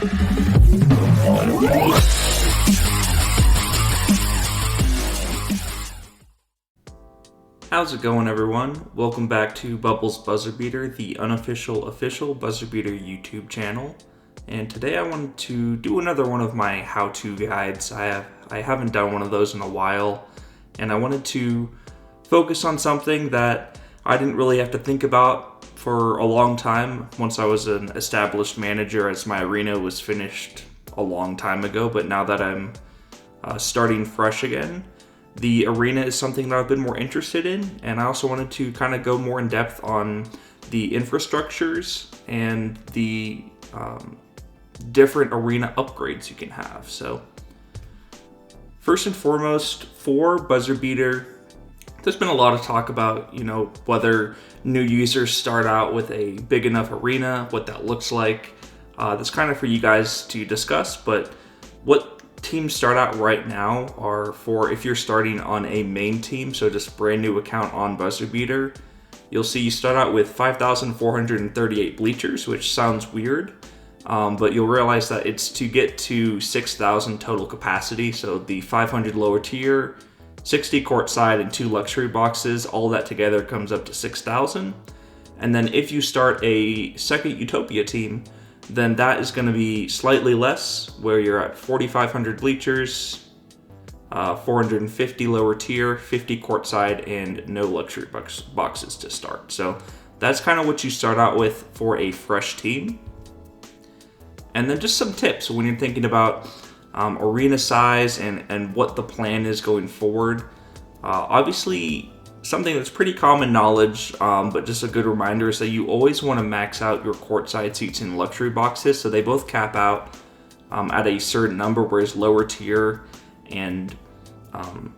How's it going, everyone? Welcome back to Bubbles BuzzerBeater, the official BuzzerBeater YouTube channel. And today I wanted to do another one of my how-to guides. I haven't done one of those in a while, and I wanted to focus on something that I didn't really have to think about for a long time once I was an established manager, as my arena was finished a long time ago. But now that I'm starting fresh again, the arena is something that I've been more interested in, and I also wanted to kind of go more in depth on the infrastructures and the different arena upgrades you can have. So first and foremost, for BuzzerBeater, there's been a lot of talk about, whether new users start out with a big enough arena, what that looks like. That's kind of for you guys to discuss, but what teams start out right now are for if you're starting on a main team, so just brand new account on BuzzerBeater, you'll see you start out with 5,438 bleachers, which sounds weird, but you'll realize that it's to get to 6,000 total capacity. So the 500 lower tier, 60 courtside, and 2 luxury boxes, all that together comes up to 6,000. And then if you start a second Utopia team, then that is going to be slightly less, where you're at 4,500 bleachers, 450 lower tier, 50 courtside, and no luxury boxes to start. So that's kind of what you start out with for a fresh team. And then just some tips when you're thinking about arena size and what the plan is going forward. Obviously, something that's pretty common knowledge, but just a good reminder, is that you always want to max out your courtside seats in luxury boxes. So they both cap out at a certain number, whereas lower tier and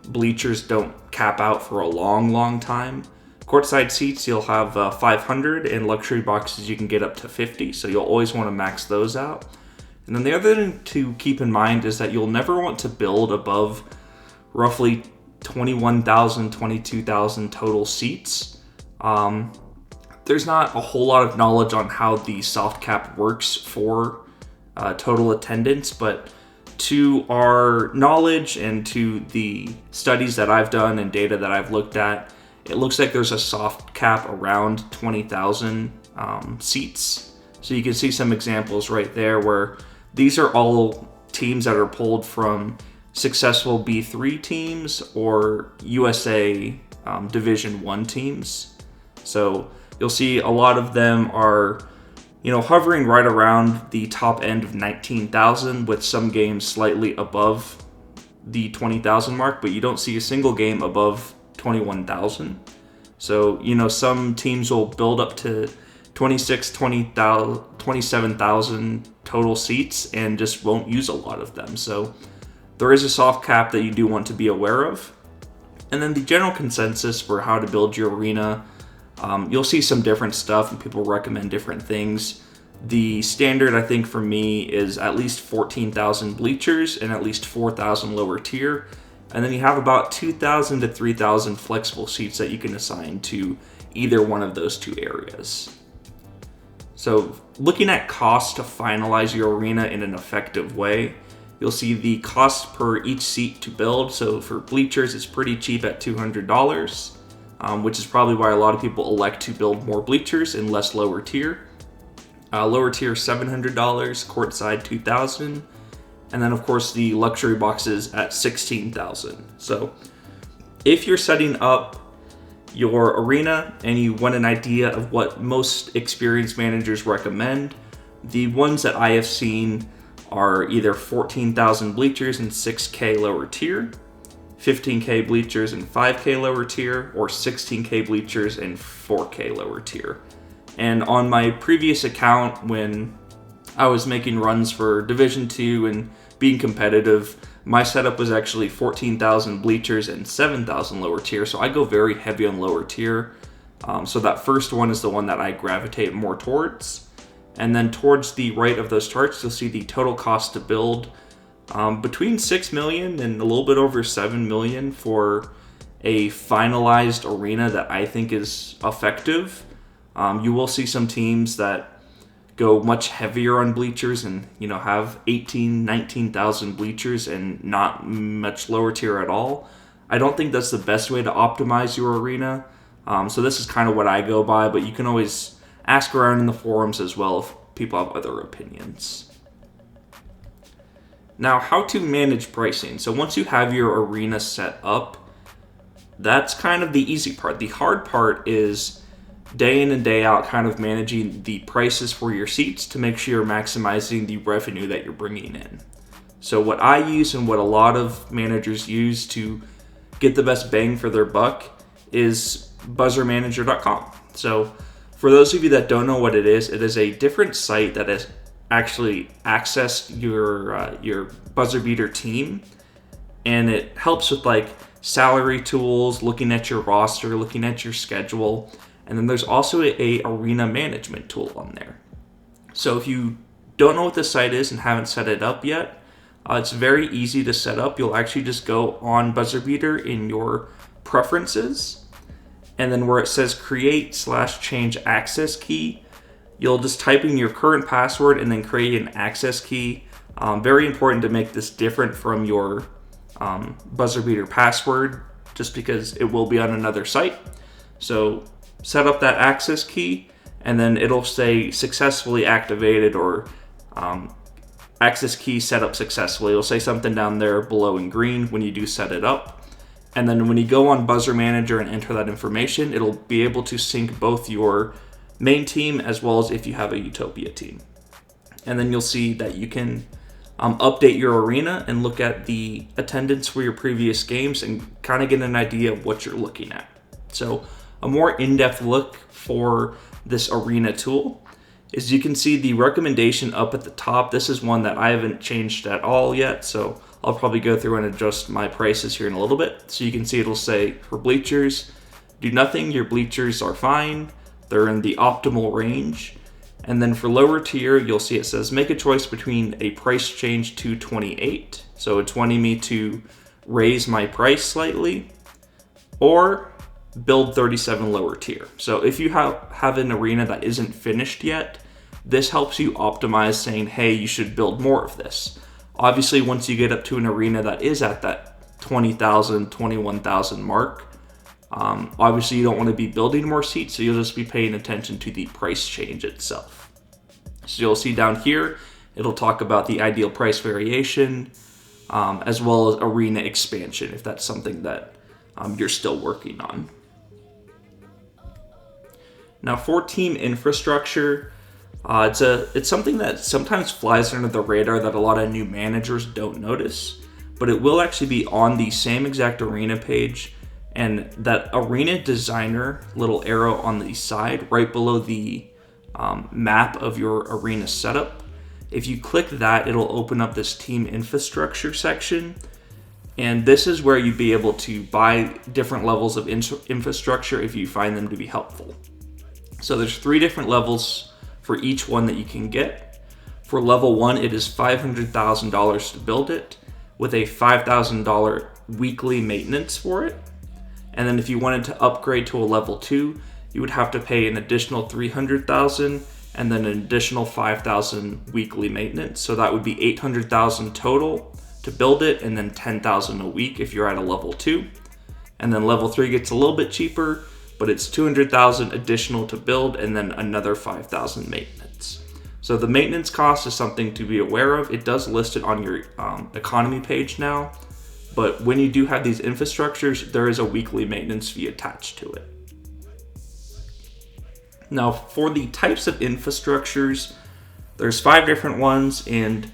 bleachers don't cap out for a long time. Courtside seats, you'll have 500, and luxury boxes you can get up to 50. So you'll always want to max those out. And then the other thing to keep in mind is that you'll never want to build above roughly 21,000, 22,000 total seats. There's not a whole lot of knowledge on how the soft cap works for total attendance, but to our knowledge and to the studies that I've done and data that I've looked at, it looks like there's a soft cap around 20,000 seats. So you can see some examples right there where these are all teams that are pulled from successful B3 teams or USA Division 1 teams. So you'll see a lot of them are, hovering right around the top end of 19,000, with some games slightly above the 20,000 mark, but you don't see a single game above 21,000. So, some teams will build up to 27,000 total seats and just won't use a lot of them. So there is a soft cap that you do want to be aware of. And then the general consensus for how to build your arena, you'll see some different stuff and people recommend different things. The standard, I think, for me is at least 14,000 bleachers and at least 4,000 lower tier. And then you have about 2,000 to 3,000 flexible seats that you can assign to either one of those two areas. So looking at cost to finalize your arena in an effective way, you'll see the cost per each seat to build. So for bleachers, it's pretty cheap at $200, which is probably why a lot of people elect to build more bleachers and less lower tier. Lower tier $700, courtside $2,000, and then of course the luxury boxes at $16,000. So if you're setting up your arena and you want an idea of what most experienced managers recommend, the ones that I have seen are either 14,000 bleachers and 6K lower tier, 15K bleachers and 5K lower tier, or 16K bleachers and 4K lower tier. And on my previous account, when I was making runs for Division 2 and being competitive, my setup was actually 14,000 bleachers and 7,000 lower tier, so I go very heavy on lower tier. So that first one is the one that I gravitate more towards. And then towards the right of those charts, you'll see the total cost to build between 6 million and a little bit over 7 million for a finalized arena that I think is effective. You will see some teams that go much heavier on bleachers and, you know, have 19,000 bleachers and not much lower tier at all. I don't think that's the best way to optimize your arena. So this is kind of what I go by, but you can always ask around in the forums as well if people have other opinions. Now, how to manage pricing. So once you have your arena set up, that's kind of the easy part. The hard part is day in and day out kind of managing the prices for your seats to make sure you're maximizing the revenue that you're bringing in. So what I use and what a lot of managers use to get the best bang for their buck is BuzzerManager.com. So for those of you that don't know what it is a different site that has actually accessed your BuzzerBeater team, and it helps with like salary tools, looking at your roster, looking at your schedule, and then there's also a arena management tool on there. So if you don't know what this site is and haven't set it up yet, it's very easy to set up. You'll actually just go on BuzzerBeater in your preferences, and then where it says create/change access key, you'll just type in your current password and then create an access key. Very important to make this different from your BuzzerBeater password, just because it will be on another site. So set up that access key, and then it'll say successfully activated or access key set up successfully. It'll say something down there below in green when you do set it up. And then when you go on Buzzer Manager and enter that information, it'll be able to sync both your main team as well as if you have a Utopia team. And then you'll see that you can update your arena and look at the attendance for your previous games and kind of get an idea of what you're looking at. So a more in-depth look for this arena tool is you can see the recommendation up at the top. This is one that I haven't changed at all yet, so I'll probably go through and adjust my prices here in a little bit. So you can see it'll say for bleachers, do nothing, your bleachers are fine. They're in the optimal range. And then for lower tier, you'll see it says make a choice between a price change to 28. So it's wanting me to raise my price slightly, or build 37 lower tier. So if you have an arena that isn't finished yet, this helps you optimize saying, hey, you should build more of this. Obviously, once you get up to an arena that is at that 20,000, 21,000 mark, obviously you don't want to be building more seats, so you'll just be paying attention to the price change itself. So you'll see down here, it'll talk about the ideal price variation, as well as arena expansion, if that's something that you're still working on. Now for team infrastructure, it's something that sometimes flies under the radar that a lot of new managers don't notice, but it will actually be on the same exact arena page, and that arena designer little arrow on the side right below the map of your arena setup. If you click that, it'll open up this team infrastructure section, and this is where you'd be able to buy different levels of infrastructure if you find them to be helpful. So there's 3 different levels for each one that you can get. For level 1, it is $500,000 to build it, with a $5,000 weekly maintenance for it. And then if you wanted to upgrade to a level 2, you would have to pay an additional $300,000 and then an additional $5,000 weekly maintenance. So that would be $800,000 total to build it, and then $10,000 a week if you're at a level 2. And then level 3 gets a little bit cheaper, but it's $200,000 additional to build and then another $5,000 maintenance. So the maintenance cost is something to be aware of. It does list it on your economy page now, but when you do have these infrastructures, there is a weekly maintenance fee attached to it. Now for the types of infrastructures, there's 5 different ones, and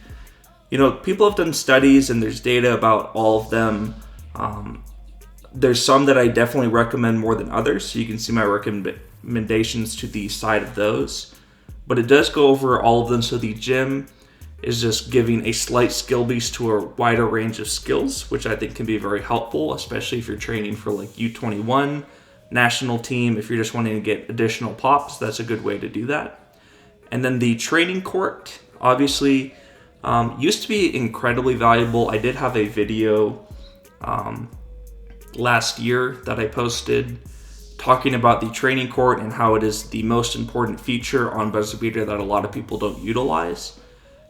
people have done studies and there's data about all of them. There's some that I definitely recommend more than others, so you can see my recommendations to the side of those. But it does go over all of them, so the gym is just giving a slight skill boost to a wider range of skills, which I think can be very helpful, especially if you're training for like U21, national team. If you're just wanting to get additional pops, that's a good way to do that. And then the training court, obviously, used to be incredibly valuable. I did have a video last year that I posted talking about the training court and how it is the most important feature on BuzzerBeater that a lot of people don't utilize.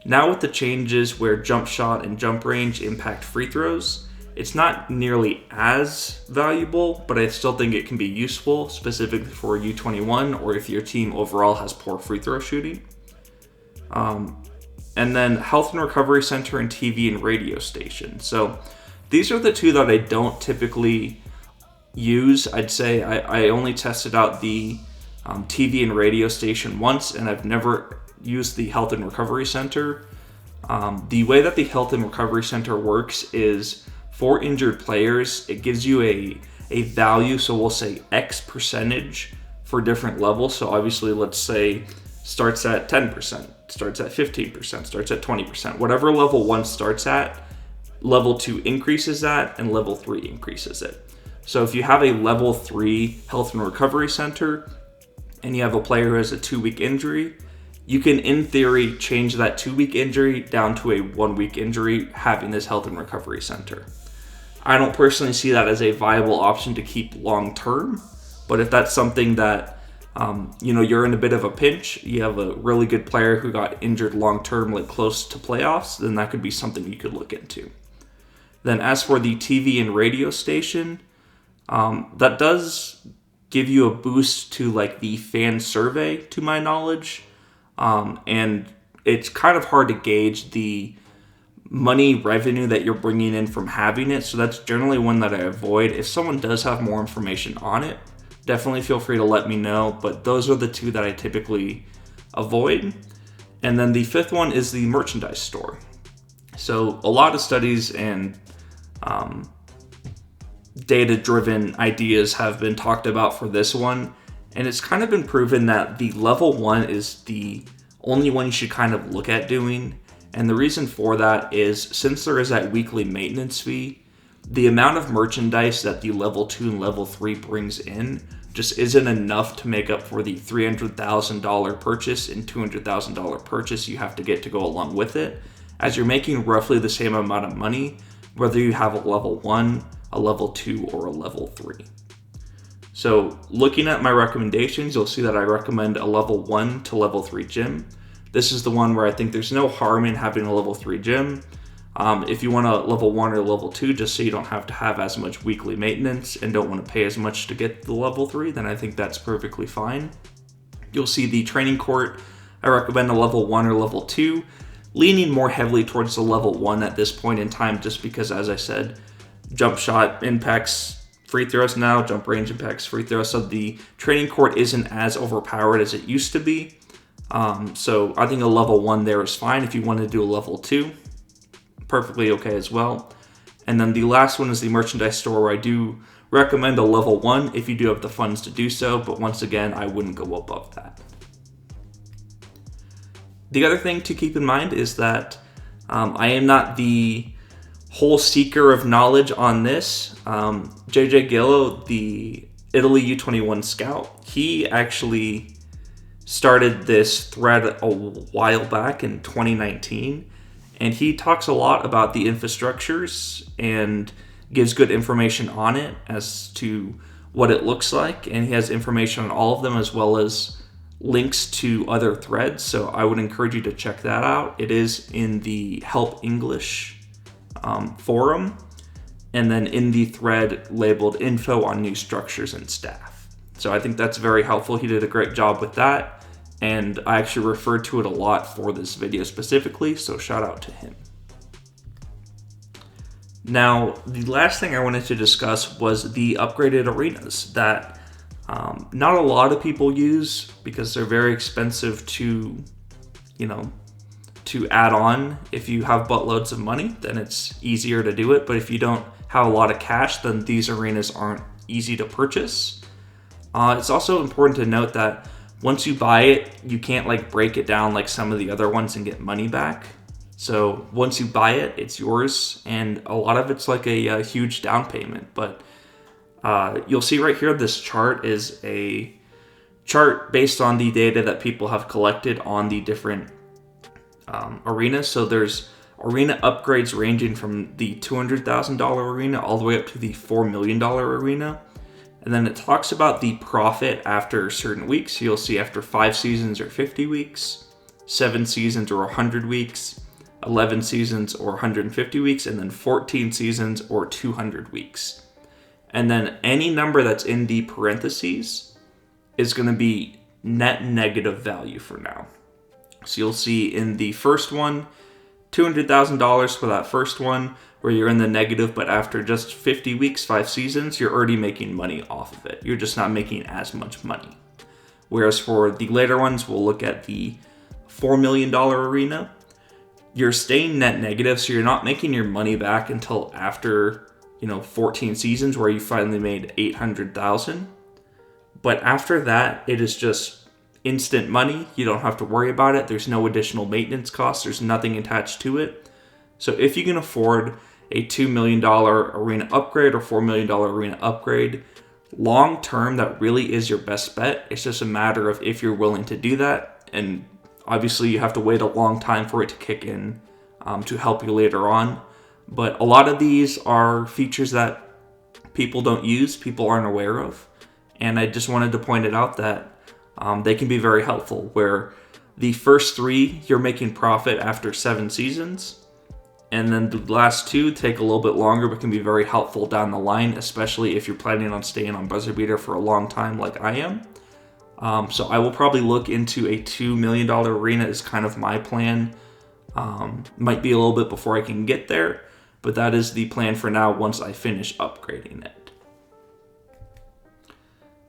Now with the changes where jump shot and jump range impact free throws, it's not nearly as valuable, but I still think it can be useful, specifically for U21 or if your team overall has poor free throw shooting. And then Health and Recovery Center and TV and radio station. So these are the two that I don't typically use. I'd say I only tested out the TV and radio station once, and I've never used the Health and Recovery Center. The way that the Health and Recovery Center works is for injured players, it gives you a value. So we'll say X percentage for different levels. So obviously, let's say starts at 10%, starts at 15%, starts at 20%. Whatever level 1 starts at, level 2 increases that, and level 3 increases it. So if you have a level 3 Health and Recovery Center, and you have a player who has a 2-week injury, you can, in theory, change that 2-week injury down to a 1-week injury having this Health and Recovery Center. I don't personally see that as a viable option to keep long term, but if that's something that you're in a bit of a pinch, you have a really good player who got injured long term, like close to playoffs, then that could be something you could look into. Then as for the TV and radio station, that does give you a boost to like the fan survey, to my knowledge. And it's kind of hard to gauge the money revenue that you're bringing in from having it. So that's generally one that I avoid. If someone does have more information on it, definitely feel free to let me know. But those are the two that I typically avoid. And then the fifth one is the merchandise store. So a lot of studies and data-driven ideas have been talked about for this one. And it's kind of been proven that the level 1 is the only one you should kind of look at doing. And the reason for that is since there is that weekly maintenance fee, the amount of merchandise that the level 2 and level 3 brings in just isn't enough to make up for the $300,000 purchase and $200,000 purchase you have to get to go along with it, as you're making roughly the same amount of money whether you have a level 1, a level 2, or a level 3. So looking at my recommendations, you'll see that I recommend a level 1 to level 3 gym. This is the one where I think there's no harm in having a level 3 gym. If you want a level 1 or level 2, just so you don't have to have as much weekly maintenance and don't want to pay as much to get the level 3, then I think that's perfectly fine. You'll see the training court, I recommend a level 1 or level 2, leaning more heavily towards the level 1 at this point in time, just because, as I said, jump shot impacts free throws now, jump range impacts free throws, so the training court isn't as overpowered as it used to be. So I think a level 1 there is fine. If you want to do a level 2, perfectly okay as well. And then the last one is the merchandise store, where I do recommend a level 1 if you do have the funds to do so, but once again, I wouldn't go above that. The other thing to keep in mind is that I am not the whole seeker of knowledge on this. JJ Gillo, the Italy U21 scout, he actually started this thread a while back in 2019, and he talks a lot about the infrastructures and gives good information on it as to what it looks like, and he has information on all of them as well as links to other threads, so I would encourage you to check that out. It is in the Help English forum, and then in the thread labeled info on new structures and staff. So I think that's very helpful. He did a great job with that, and I actually referred to it a lot for this video specifically, so shout out to him. Now, the last thing I wanted to discuss was the upgraded arenas that not a lot of people use because they're very expensive to add on. If you have buttloads of money, then it's easier to do it. But if you don't have a lot of cash, then these arenas aren't easy to purchase. It's also important to note that once you buy it, you can't break it down like some of the other ones and get money back. So once you buy it, it's yours, and a lot of it's like a huge down payment. But you'll see right here, this chart is a chart based on the data that people have collected on the different arenas. So there's arena upgrades ranging from the $200,000 arena all the way up to the $4 million arena. And then it talks about the profit after certain weeks. You'll see after 5 seasons or 50 weeks, 7 seasons or 100 weeks, 11 seasons or 150 weeks, and then 14 seasons or 200 weeks. And then any number that's in the parentheses is going to be net negative value for now. So you'll see in the first one, $200,000 for that first one, where you're in the negative, but after just 50 weeks, 5 seasons, you're already making money off of it. You're just not making as much money. Whereas for the later ones, we'll look at the $4 million arena. You're staying net negative, so you're not making your money back until after, 14 seasons where you finally made $800,000. But after that, it is just instant money. You don't have to worry about it. There's no additional maintenance costs. There's nothing attached to it. So if you can afford a $2 million arena upgrade or $4 million arena upgrade, long term, that really is your best bet. It's just a matter of if you're willing to do that. And obviously, you have to wait a long time for it to kick in to help you later on. But a lot of these are features that people don't use, people aren't aware of. And I just wanted to point it out that they can be very helpful, where the first 3, you're making profit after 7 seasons. And then the last 2 take a little bit longer, but can be very helpful down the line, especially if you're planning on staying on BuzzerBeater for a long time like I am. So I will probably look into a $2 million arena is kind of my plan. Might be a little bit before I can get there, but that is the plan for now once I finish upgrading it.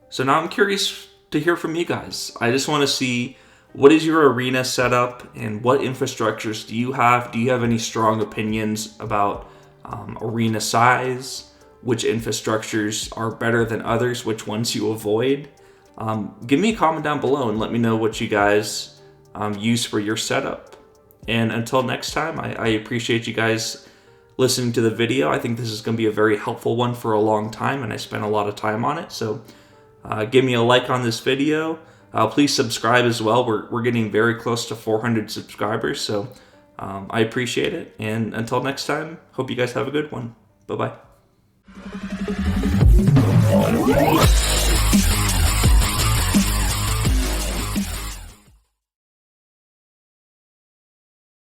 So now I'm curious to hear from you guys. I just want to see, what is your arena setup and what infrastructures do you have? Do you have any strong opinions about arena size? Which infrastructures are better than others? Which ones you avoid? Give me a comment down below and let me know what you guys use for your setup. And until next time, I appreciate you guys listening to the video. I think this is going to be a very helpful one for a long time, and I spent a lot of time on it. So give me a like on this video. Please subscribe as well. We're getting very close to 400 subscribers, so I appreciate it. And until next time, hope you guys have a good one. Bye-bye.